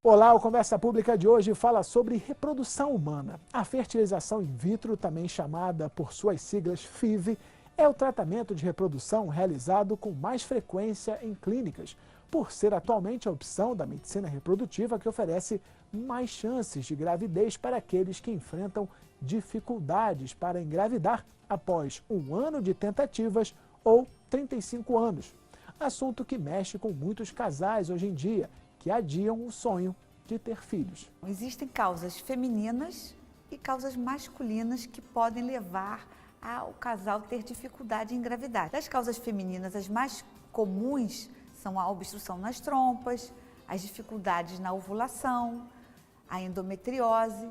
Olá, o Conversa Pública de hoje fala sobre reprodução humana. A fertilização in vitro, também chamada por suas siglas FIV, é o tratamento de reprodução realizado com mais frequência em clínicas, por ser atualmente a opção da medicina reprodutiva que oferece mais chances de gravidez para aqueles que enfrentam dificuldades para engravidar após 1 ano de tentativas ou 35 anos. Assunto que mexe com muitos casais hoje em dia, que adiam o sonho de ter filhos. Existem causas femininas e causas masculinas que podem levar ao casal ter dificuldade em engravidar. Das causas femininas, as mais comuns são a obstrução nas trompas, as dificuldades na ovulação, a endometriose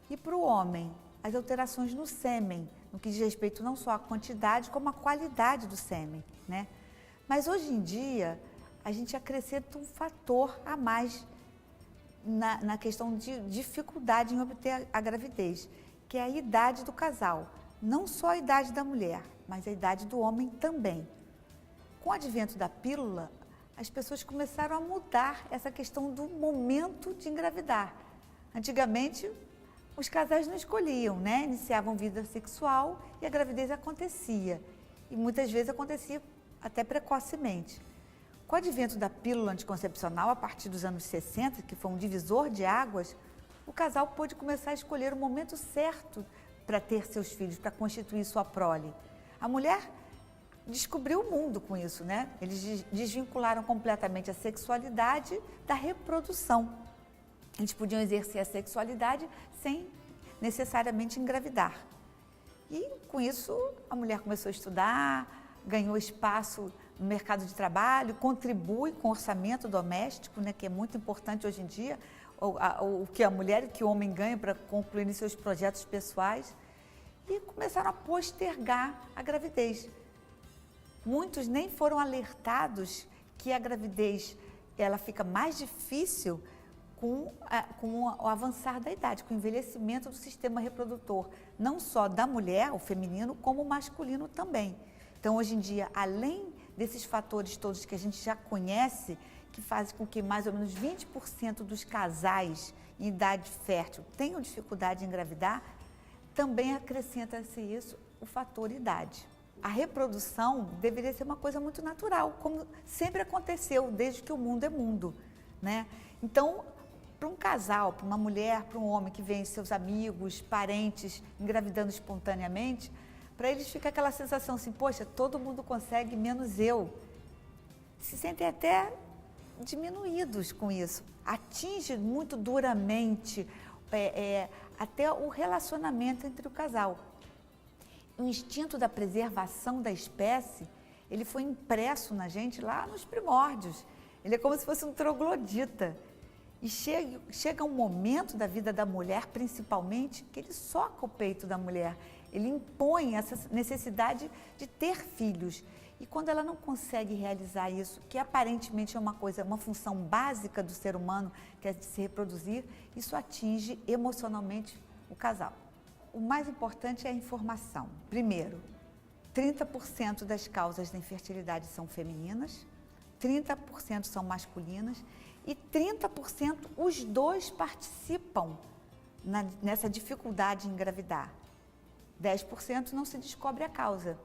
e para o homem, as alterações no sêmen, no que diz respeito não só à quantidade, como à qualidade do sêmen, né? Mas hoje em dia, a gente acrescenta um fator a mais na questão de dificuldade em obter a gravidez, que é a idade do casal. Não só a idade da mulher, mas a idade do homem também. Com o advento da pílula, as pessoas começaram a mudar essa questão do momento de engravidar. Antigamente, os casais não escolhiam, né? Iniciavam vida sexual e a gravidez acontecia. E muitas vezes acontecia até precocemente. Com o advento da pílula anticoncepcional, a partir dos anos 60, que foi um divisor de águas, o casal pôde começar a escolher o momento certo para ter seus filhos, para constituir sua prole. A mulher descobriu o mundo com isso, né? Eles desvincularam completamente a sexualidade da reprodução. Eles podiam exercer a sexualidade sem necessariamente engravidar. E com isso, a mulher começou a estudar, ganhou espaço no mercado de trabalho, contribui com o orçamento doméstico, né, que é muito importante hoje em dia, o que a mulher e o que o homem ganha para concluir seus projetos pessoais, e começaram a postergar a gravidez. Muitos nem foram alertados que a gravidez ela fica mais difícil com o avançar da idade, com o envelhecimento do sistema reprodutor, não só da mulher, o feminino, como o masculino também. Então, hoje em dia, além desses fatores todos que a gente já conhece, que fazem com que mais ou menos 20% dos casais em idade fértil tenham dificuldade em engravidar, também acrescenta-se isso o fator idade. A reprodução deveria ser uma coisa muito natural, como sempre aconteceu desde que o mundo é mundo, né? Então, para um casal, para uma mulher, para um homem que vê seus amigos, parentes engravidando espontaneamente, para eles fica aquela sensação assim, poxa, todo mundo consegue, menos eu. Se sentem até diminuídos com isso. Atinge muito duramente até o relacionamento entre o casal. O instinto da preservação da espécie, ele foi impresso na gente lá nos primórdios. Ele é como se fosse um troglodita. E chega um momento da vida da mulher, principalmente, que ele soca o peito da mulher. Ele impõe essa necessidade de ter filhos. E quando ela não consegue realizar isso, que aparentemente é uma função básica do ser humano, que é de se reproduzir, isso atinge emocionalmente o casal. O mais importante é a informação. Primeiro, 30% das causas da infertilidade são femininas, 30% são masculinas e 30% os dois participam nessa dificuldade em engravidar. 10% não se descobre a causa,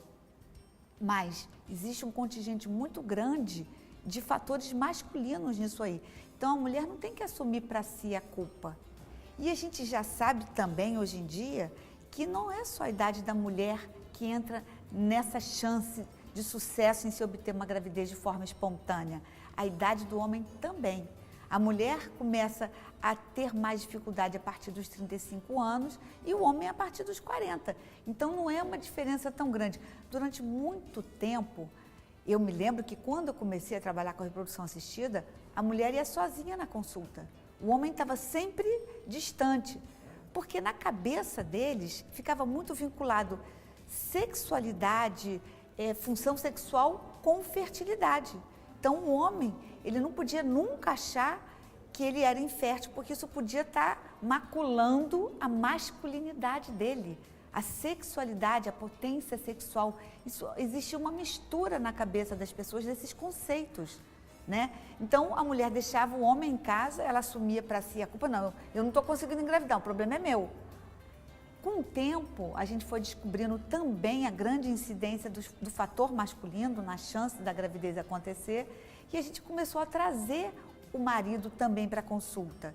mas existe um contingente muito grande de fatores masculinos nisso aí. Então, a mulher não tem que assumir para si a culpa. E a gente já sabe também, hoje em dia, que não é só a idade da mulher que entra nessa chance de sucesso em se obter uma gravidez de forma espontânea. A idade do homem também. A mulher começa a ter mais dificuldade a partir dos 35 anos e o homem a partir dos 40. Então, não é uma diferença tão grande. Durante muito tempo, eu me lembro que quando eu comecei a trabalhar com a reprodução assistida, a mulher ia sozinha na consulta. O homem estava sempre distante, porque na cabeça deles ficava muito vinculado sexualidade, função sexual com fertilidade. Então, o homem, ele não podia nunca achar que ele era infértil, porque isso podia estar maculando a masculinidade dele, a sexualidade, a potência sexual. Isso, existia uma mistura na cabeça das pessoas desses conceitos, né? Então, a mulher deixava o homem em casa, ela assumia para si a culpa, não, eu não estou conseguindo engravidar, o problema é meu. Com o tempo, a gente foi descobrindo também a grande incidência do fator masculino na chance da gravidez acontecer, e a gente começou a trazer o marido também para a consulta.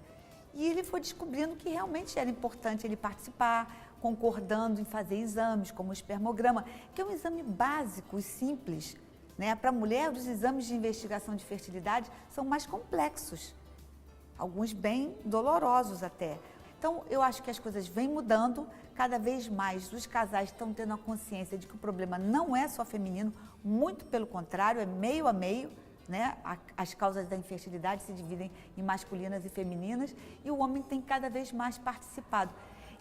E ele foi descobrindo que realmente era importante ele participar, concordando em fazer exames, como o espermograma, que é um exame básico e simples, né? Para a mulher, os exames de investigação de fertilidade são mais complexos, alguns bem dolorosos até. Então, eu acho que as coisas vêm mudando, cada vez mais os casais estão tendo a consciência de que o problema não é só feminino, muito pelo contrário, é meio a meio, né? As causas da infertilidade se dividem em masculinas e femininas, e o homem tem cada vez mais participado.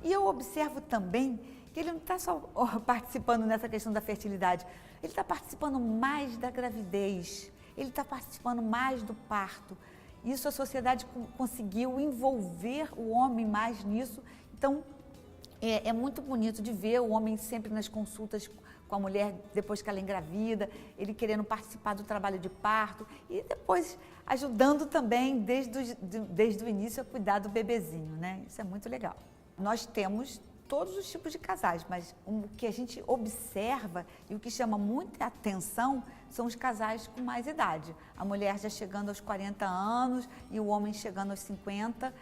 E eu observo também que ele não está só participando nessa questão da fertilidade, ele está participando mais da gravidez, ele está participando mais do parto. Isso a sociedade conseguiu envolver o homem mais nisso. Então, é muito bonito de ver o homem sempre nas consultas com a mulher depois que ela engravida, ele querendo participar do trabalho de parto e depois ajudando também desde o início a cuidar do bebezinho, né? Isso é muito legal. Nós temos todos os tipos de casais, mas o que a gente observa e o que chama muita atenção são os casais com mais idade. A mulher já chegando aos 40 anos e o homem chegando aos 50,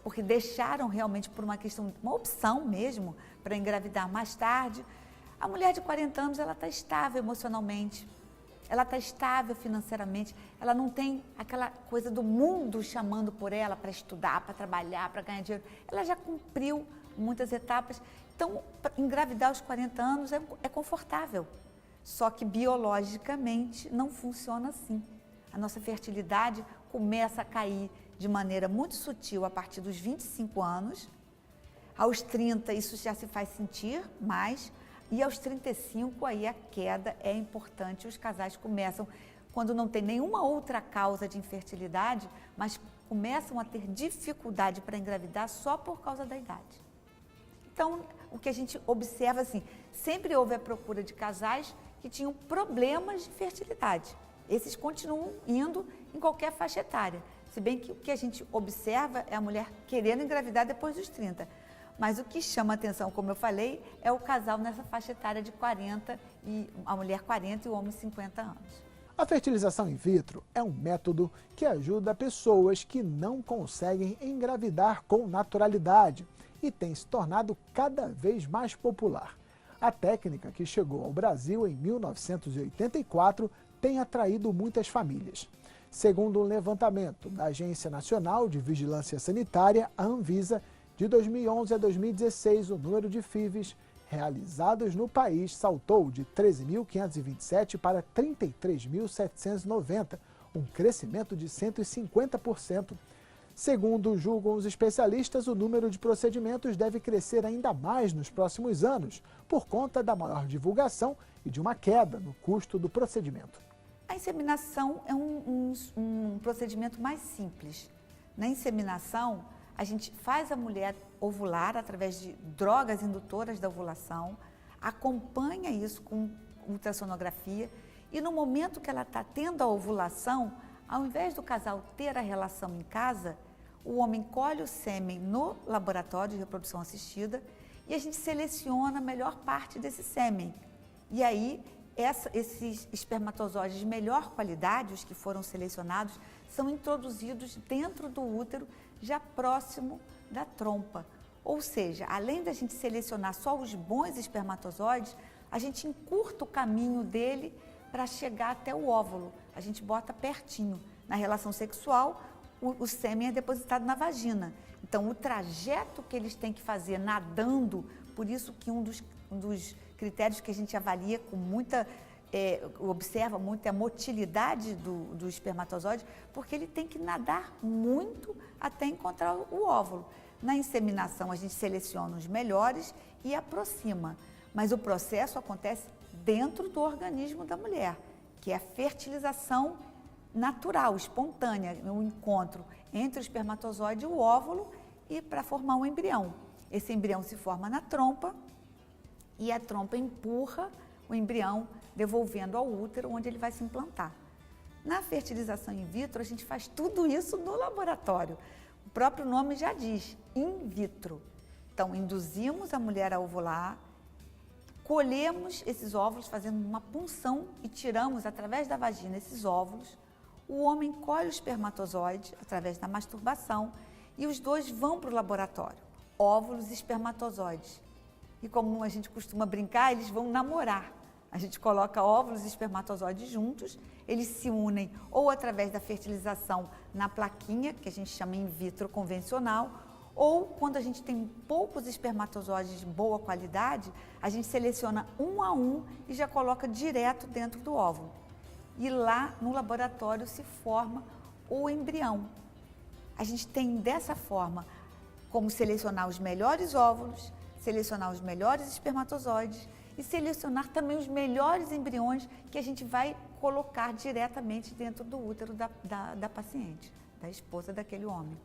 porque deixaram realmente por uma questão, uma opção mesmo, para engravidar mais tarde. A mulher de 40 anos, ela está estável emocionalmente, ela está estável financeiramente, ela não tem aquela coisa do mundo chamando por ela para estudar, para trabalhar, para ganhar dinheiro. Ela já cumpriu muitas etapas. Então, engravidar aos 40 anos é confortável. Só que biologicamente não funciona assim. A nossa fertilidade começa a cair de maneira muito sutil a partir dos 25 anos. Aos 30 isso já se faz sentir mais. E aos 35, aí a queda é importante, os casais começam, quando não tem nenhuma outra causa de infertilidade, mas começam a ter dificuldade para engravidar só por causa da idade. Então, o que a gente observa, assim, sempre houve a procura de casais que tinham problemas de fertilidade. Esses continuam indo em qualquer faixa etária, se bem que o que a gente observa é a mulher querendo engravidar depois dos 30. Mas o que chama atenção, como eu falei, é o casal nessa faixa etária de 40, e a mulher 40 e o homem 50 anos. A fertilização in vitro é um método que ajuda pessoas que não conseguem engravidar com naturalidade e tem se tornado cada vez mais popular. A técnica, que chegou ao Brasil em 1984, tem atraído muitas famílias. Segundo um levantamento da Agência Nacional de Vigilância Sanitária, a Anvisa, de 2011 a 2016, o número de FIVs realizados no país saltou de 13.527 para 33.790, um crescimento de 150%. Segundo julgam os especialistas, o número de procedimentos deve crescer ainda mais nos próximos anos, por conta da maior divulgação e de uma queda no custo do procedimento. A inseminação é um procedimento mais simples. Na inseminação, a gente faz a mulher ovular através de drogas indutoras da ovulação, acompanha isso com ultrassonografia e no momento que ela está tendo a ovulação, ao invés do casal ter a relação em casa, o homem colhe o sêmen no laboratório de reprodução assistida e a gente seleciona a melhor parte desse sêmen. E aí, esses espermatozoides de melhor qualidade, os que foram selecionados, são introduzidos dentro do útero, já próximo da trompa. Ou seja, além da gente selecionar só os bons espermatozoides, a gente encurta o caminho dele para chegar até o óvulo. A gente bota pertinho. Na relação sexual, o sêmen é depositado na vagina. Então, o trajeto que eles têm que fazer nadando, por isso que um dos critérios que a gente avalia com muita... observa muito a motilidade do espermatozoide, porque ele tem que nadar muito até encontrar o óvulo. Na inseminação, a gente seleciona os melhores e aproxima, mas o processo acontece dentro do organismo da mulher, que é a fertilização natural, espontânea, o encontro entre o espermatozoide e o óvulo e para formar um embrião. Esse embrião se forma na trompa e a trompa empurra o embrião devolvendo ao útero, onde ele vai se implantar. Na fertilização in vitro, a gente faz tudo isso no laboratório. O próprio nome já diz, in vitro. Então, induzimos a mulher a ovular, colhemos esses óvulos fazendo uma punção e tiramos através da vagina esses óvulos. O homem colhe o espermatozoide através da masturbação e os dois vão para o laboratório, óvulos e espermatozoides. E como a gente costuma brincar, eles vão namorar. A gente coloca óvulos e espermatozoides juntos, eles se unem ou através da fertilização na plaquinha, que a gente chama in vitro convencional, ou quando a gente tem poucos espermatozoides de boa qualidade, a gente seleciona um a um e já coloca direto dentro do óvulo. E lá no laboratório se forma o embrião. A gente tem dessa forma como selecionar os melhores óvulos, selecionar os melhores espermatozoides e selecionar também os melhores embriões que a gente vai colocar diretamente dentro do útero da paciente, da esposa daquele homem.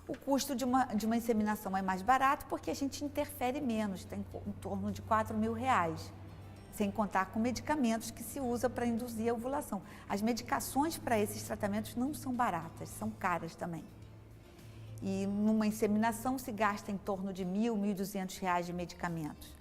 O custo de uma inseminação é mais barato porque a gente interfere menos, tem em torno de R$4.000, sem contar com medicamentos que se usa para induzir a ovulação. As medicações para esses tratamentos não são baratas, são caras também. E numa inseminação se gasta em torno de R$1.000, R$1.200 de medicamentos.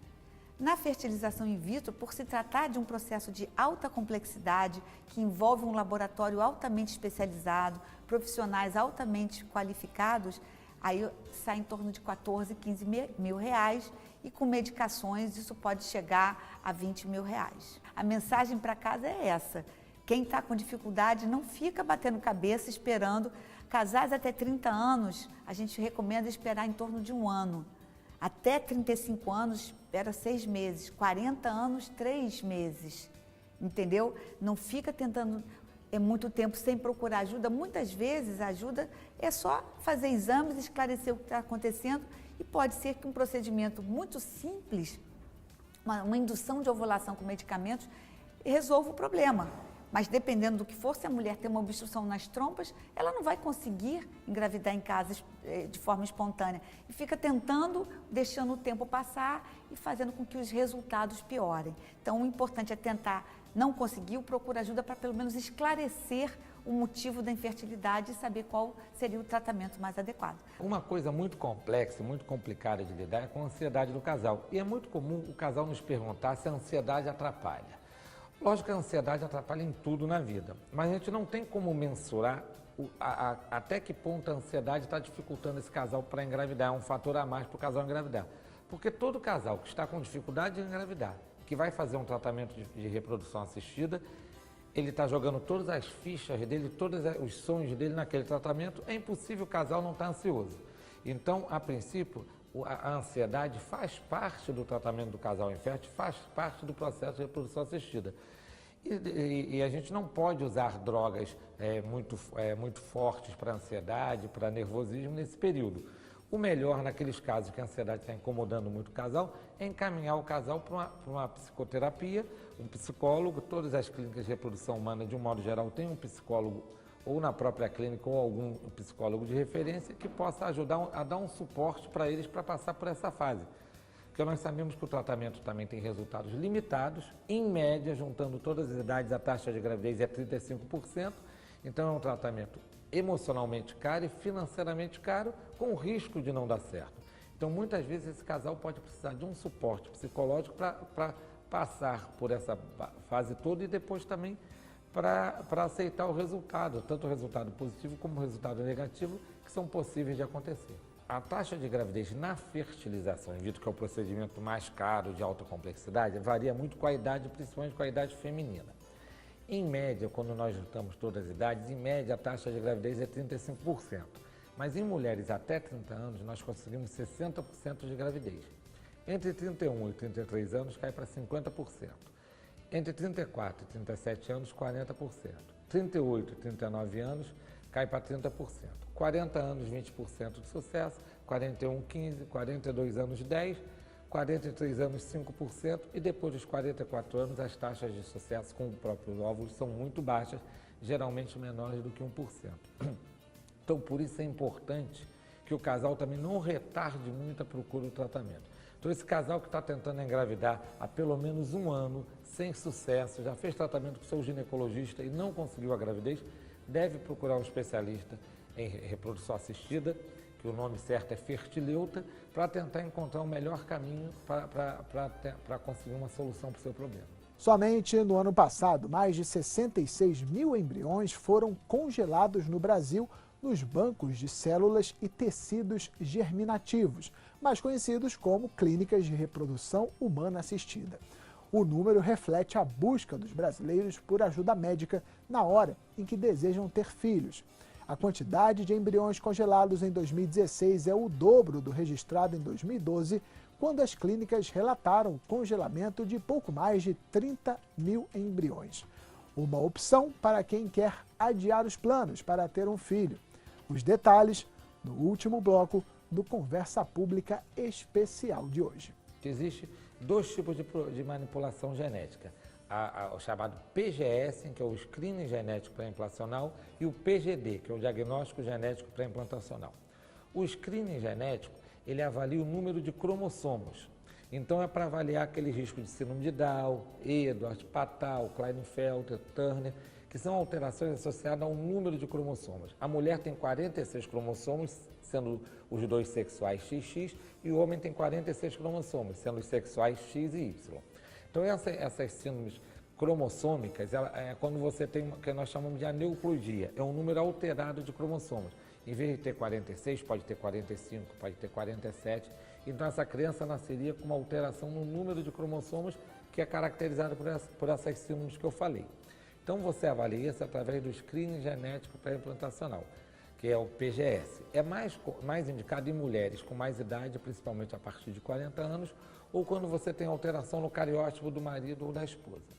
Na fertilização in vitro, por se tratar de um processo de alta complexidade, que envolve um laboratório altamente especializado, profissionais altamente qualificados, aí sai em torno de R$14.000, R$15.000 e com medicações isso pode chegar a R$20.000. A mensagem para casa é essa: quem está com dificuldade não fica batendo cabeça esperando. Casais até 30 anos, a gente recomenda esperar em torno de 1 ano. Até 35 anos, espera 6 meses. 40 anos, 3 meses. Entendeu? Não fica tentando muito tempo sem procurar ajuda. Muitas vezes a ajuda é só fazer exames, esclarecer o que está acontecendo e pode ser que um procedimento muito simples, uma indução de ovulação com medicamentos, resolva o problema. Mas dependendo do que for, se a mulher tem uma obstrução nas trompas, ela não vai conseguir engravidar em casa de forma espontânea. E fica tentando, deixando o tempo passar e fazendo com que os resultados piorem. Então, o importante é tentar, não conseguiu, procura ajuda para pelo menos esclarecer o motivo da infertilidade e saber qual seria o tratamento mais adequado. Uma coisa muito complexa, muito complicada de lidar é com a ansiedade do casal. E é muito comum o casal nos perguntar se a ansiedade atrapalha. Lógico que a ansiedade atrapalha em tudo na vida, mas a gente não tem como mensurar até que ponto a ansiedade está dificultando esse casal para engravidar, é um fator a mais para o casal engravidar. Porque todo casal que está com dificuldade de engravidar, que vai fazer um tratamento de reprodução assistida, ele está jogando todas as fichas dele, todos os sonhos dele naquele tratamento, é impossível o casal não estar ansioso. Então, a princípio, a ansiedade faz parte do tratamento do casal infértil, faz parte do processo de reprodução assistida. E a gente não pode usar drogas muito fortes para ansiedade, para nervosismo nesse período. O melhor, naqueles casos que a ansiedade está incomodando muito o casal, é encaminhar o casal para uma psicoterapia, um psicólogo. Todas as clínicas de reprodução humana, de um modo geral, têm um psicólogo ou na própria clínica ou algum psicólogo de referência que possa ajudar a dar um suporte para eles para passar por essa fase. Porque nós sabemos que o tratamento também tem resultados limitados, em média, juntando todas as idades, a taxa de gravidez é 35%, então é um tratamento emocionalmente caro e financeiramente caro, com risco de não dar certo. Então, muitas vezes, esse casal pode precisar de um suporte psicológico para passar por essa fase toda e depois também para aceitar o resultado, tanto o resultado positivo como o resultado negativo, que são possíveis de acontecer. A taxa de gravidez na fertilização in vitro, que é o procedimento mais caro, de alta complexidade, varia muito com a idade, principalmente com a idade feminina. Em média, quando nós juntamos todas as idades, em média a taxa de gravidez é 35%. Mas em mulheres até 30 anos, nós conseguimos 60% de gravidez. Entre 31 e 33 anos, cai para 50%. Entre 34 e 37 anos, 40%. 38 e 39 anos, cai para 30%. 40 anos, 20% de sucesso. 41, 15%. 42 anos, 10%. 43 anos, 5%. E depois dos 44 anos, as taxas de sucesso com o próprio óvulo são muito baixas, geralmente menores do que 1%. Então, por isso é importante que o casal também não retarde muito a procura do tratamento. Então, esse casal que está tentando engravidar há pelo menos um ano, sem sucesso, já fez tratamento com seu ginecologista e não conseguiu a gravidez, deve procurar um especialista em reprodução assistida, que o nome certo é Fertileuta, para tentar encontrar o melhor caminho para conseguir uma solução para o seu problema. Somente no ano passado, mais de 66 mil embriões foram congelados no Brasil nos bancos de células e tecidos germinativos, mais conhecidos como clínicas de reprodução humana assistida. O número reflete a busca dos brasileiros por ajuda médica na hora em que desejam ter filhos. A quantidade de embriões congelados em 2016 é o dobro do registrado em 2012, quando as clínicas relataram o congelamento de pouco mais de 30 mil embriões. Uma opção para quem quer adiar os planos para ter um filho. Os detalhes no último bloco do Conversa Pública Especial de hoje. Existem dois tipos de manipulação genética. O chamado PGS, que é o screening genético pré-implantacional, e o PGD, que é o diagnóstico genético pré-implantacional. O screening genético, ele avalia o número de cromossomos. Então, é para avaliar aquele risco de síndrome de Down, Edwards, Patau, Klinefelter, Turner, que são alterações associadas ao número de cromossomos. A mulher tem 46 cromossomos, sendo os dois sexuais XX, e o homem tem 46 cromossomos, sendo os sexuais X e Y. Então, essas síndromes cromossômicas, é quando você tem o que nós chamamos de aneuploidia, é um número alterado de cromossomos. Em vez de ter 46, pode ter 45, pode ter 47. Então, essa criança nasceria com uma alteração no número de cromossomos que é caracterizada por essas síndromes que eu falei. Então, você avalia isso através do screening genético pré-implantacional, que é o PGS. É mais indicado em mulheres com mais idade, principalmente a partir de 40 anos, ou quando você tem alteração no cariótipo do marido ou da esposa.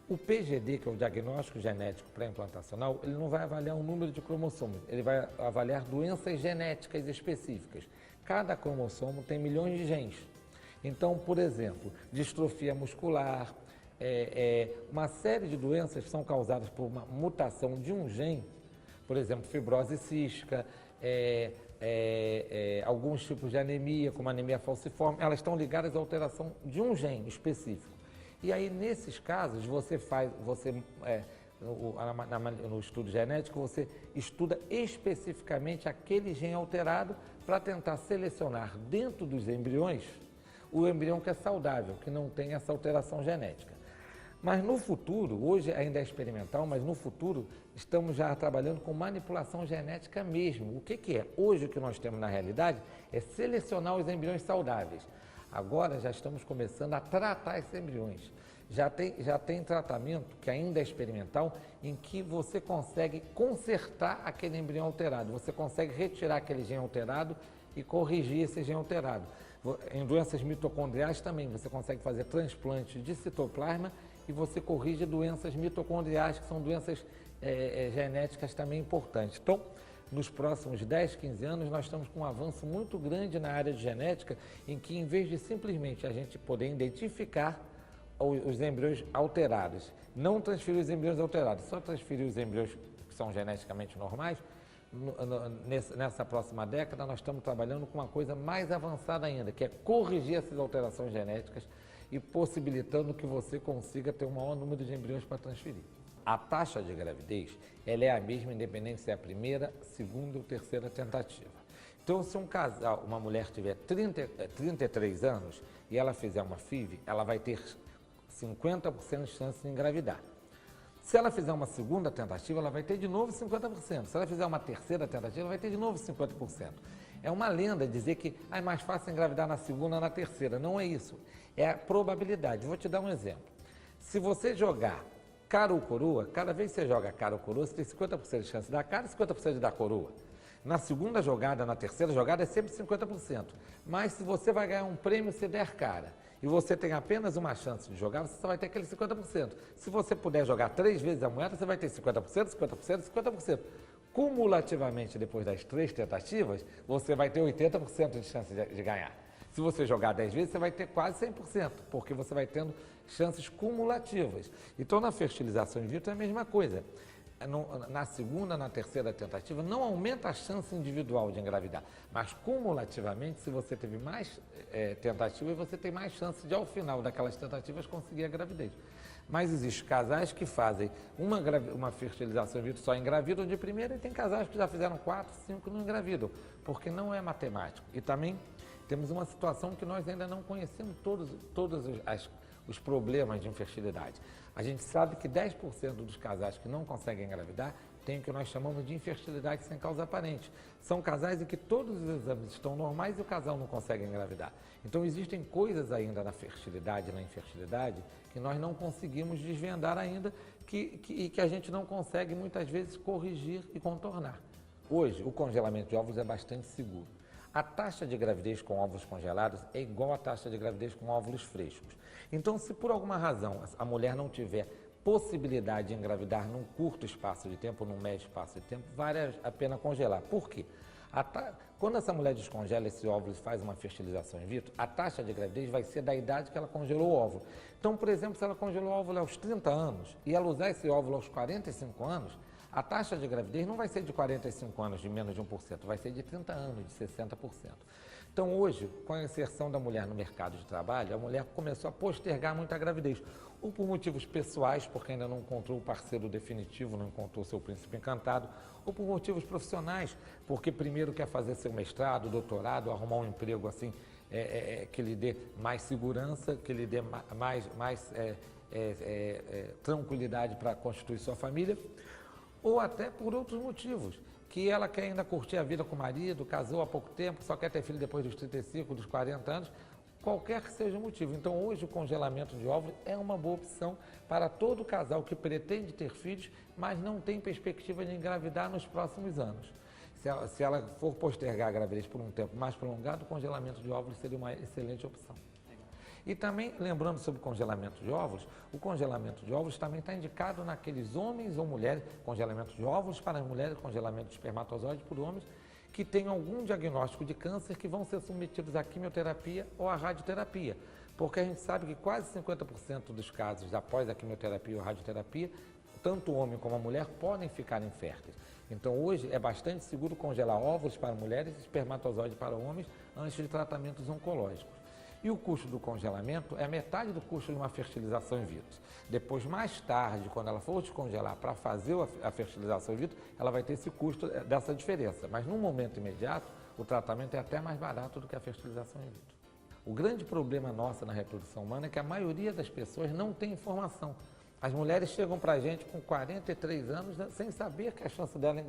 O PGD, que é o diagnóstico genético pré-implantacional, ele não vai avaliar o número de cromossomos, ele vai avaliar doenças genéticas específicas. Cada cromossomo tem milhões de genes. Então, por exemplo, distrofia muscular, uma série de doenças são causadas por uma mutação de um gene, por exemplo, fibrose cística, alguns tipos de anemia, como anemia falciforme, elas estão ligadas à alteração de um gene específico. E aí, nesses casos, no estudo genético, você estuda especificamente aquele gene alterado para tentar selecionar dentro dos embriões o embrião que é saudável, que não tem essa alteração genética. Mas no futuro, hoje ainda é experimental, mas no futuro estamos já trabalhando com manipulação genética mesmo. O que é? Hoje o que nós temos na realidade é selecionar os embriões saudáveis. Agora já estamos começando a tratar esses embriões. Já tem tratamento, que ainda é experimental, em que você consegue consertar aquele embrião alterado. Você consegue retirar aquele gene alterado e corrigir esse gene alterado. Em doenças mitocondriais também, você consegue fazer transplante de citoplasma e você corrige doenças mitocondriais, que são doenças genéticas também importantes. Então, nos próximos 10, 15 anos, nós estamos com um avanço muito grande na área de genética, em que, em vez de simplesmente a gente poder identificar os embriões alterados, não transferir os embriões alterados, só transferir os embriões que são geneticamente normais, nessa próxima década nós estamos trabalhando com uma coisa mais avançada ainda, que é corrigir essas alterações genéticas e possibilitando que você consiga ter um maior número de embriões para transferir. A taxa de gravidez, ela é a mesma independente se é a primeira, segunda ou terceira tentativa. Então, se um casal, uma mulher tiver 33 anos e ela fizer uma FIV, ela vai ter 50% de chance de engravidar. Se ela fizer uma segunda tentativa, ela vai ter de novo 50%. Se ela fizer uma terceira tentativa, ela vai ter de novo 50%. É uma lenda dizer que é mais fácil engravidar na segunda ou na terceira. Não é isso. É a probabilidade. Vou te dar um exemplo. Se você jogar cara ou coroa, cada vez que você joga cara ou coroa, você tem 50% de chance de dar cara e 50% de dar coroa. Na segunda jogada, na terceira jogada, é sempre 50%. Mas se você vai ganhar um prêmio se der cara, e você tem apenas uma chance de jogar, você só vai ter aquele 50%. Se você puder jogar 3 vezes a moeda, você vai ter 50%, 50%, 50%. Cumulativamente, depois das 3 tentativas, você vai ter 80% de chance de ganhar. Se você jogar 10 vezes, você vai ter quase 100%, porque você vai tendo chances cumulativas. Então, na fertilização in vitro é a mesma coisa. na segunda, na terceira tentativa, não aumenta a chance individual de engravidar, mas cumulativamente, se você teve mais tentativas, você tem mais chance de, ao final daquelas tentativas, conseguir a gravidez. Mas existem casais que fazem uma fertilização in vitro só engravidam de primeira e tem casais que já fizeram 4, 5 e não engravidam, porque não é matemático. E também temos uma situação que nós ainda não conhecemos todos os problemas de infertilidade. A gente sabe que 10% dos casais que não conseguem engravidar têm o que nós chamamos de infertilidade sem causa aparente. São casais em que todos os exames estão normais e o casal não consegue engravidar. Então existem coisas ainda na fertilidade e na infertilidade que nós não conseguimos desvendar ainda e que a gente não consegue muitas vezes corrigir e contornar. Hoje o congelamento de óvulos é bastante seguro. A taxa de gravidez com óvulos congelados é igual à taxa de gravidez com óvulos frescos. Então, se por alguma razão a mulher não tiver possibilidade de engravidar num curto espaço de tempo, num médio espaço de tempo, vale a pena congelar. Por quê? Quando essa mulher descongela esse óvulo e faz uma fertilização in vitro, a taxa de gravidez vai ser da idade que ela congelou o óvulo. Então, por exemplo, se ela congelou o óvulo aos 30 anos e ela usar esse óvulo aos 45 anos, a taxa de gravidez não vai ser de 45 anos, de menos de 1%, vai ser de 30 anos, de 60%. Então, hoje, com a inserção da mulher no mercado de trabalho, a mulher começou a postergar muito a gravidez, ou por motivos pessoais, porque ainda não encontrou o parceiro definitivo, não encontrou seu príncipe encantado, ou por motivos profissionais, porque primeiro quer fazer seu mestrado, doutorado, arrumar um emprego assim, que lhe dê mais segurança, que lhe dê mais tranquilidade para constituir sua família, ou até por outros motivos, que ela quer ainda curtir a vida com o marido, casou há pouco tempo, só quer ter filho depois dos 35, dos 40 anos, qualquer que seja o motivo. Então, hoje, o congelamento de óvulos é uma boa opção para todo casal que pretende ter filhos, mas não tem perspectiva de engravidar nos próximos anos. Se ela for postergar a gravidez por um tempo mais prolongado, o congelamento de óvulos seria uma excelente opção. E também, lembrando sobre o congelamento de óvulos também está indicado naqueles homens ou mulheres, congelamento de óvulos para mulheres, congelamento de espermatozoide por homens, que têm algum diagnóstico de câncer que vão ser submetidos à quimioterapia ou à radioterapia. Porque a gente sabe que quase 50% dos casos após a quimioterapia ou a radioterapia, tanto o homem como a mulher podem ficar inférteis. Então, hoje é bastante seguro congelar óvulos para mulheres e espermatozoide para homens antes de tratamentos oncológicos. E o custo do congelamento é metade do custo de uma fertilização in vitro. Depois, mais tarde, quando ela for descongelar para fazer a fertilização in vitro, ela vai ter esse custo dessa diferença. Mas, num momento imediato, o tratamento é até mais barato do que a fertilização in vitro. O grande problema nosso na reprodução humana é que a maioria das pessoas não tem informação. As mulheres chegam para a gente com 43 anos, né, sem saber que a chance dela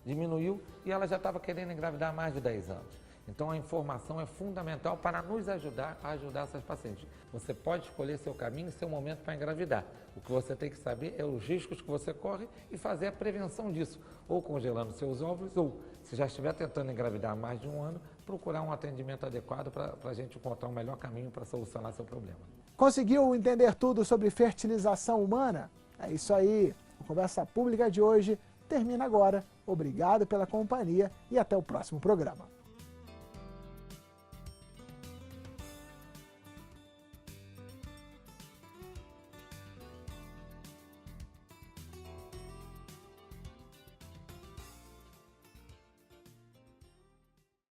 diminuiu e ela já estava querendo engravidar há mais de 10 anos. Então, a informação é fundamental para nos ajudar a ajudar essas pacientes. Você pode escolher seu caminho e seu momento para engravidar. O que você tem que saber é os riscos que você corre e fazer a prevenção disso, ou congelando seus óvulos, ou, se já estiver tentando engravidar há mais de um ano, procurar um atendimento adequado para a gente encontrar um melhor caminho para solucionar seu problema. Conseguiu entender tudo sobre fertilização humana? É isso aí. A Conversa Pública de hoje termina agora. Obrigado pela companhia e até o próximo programa.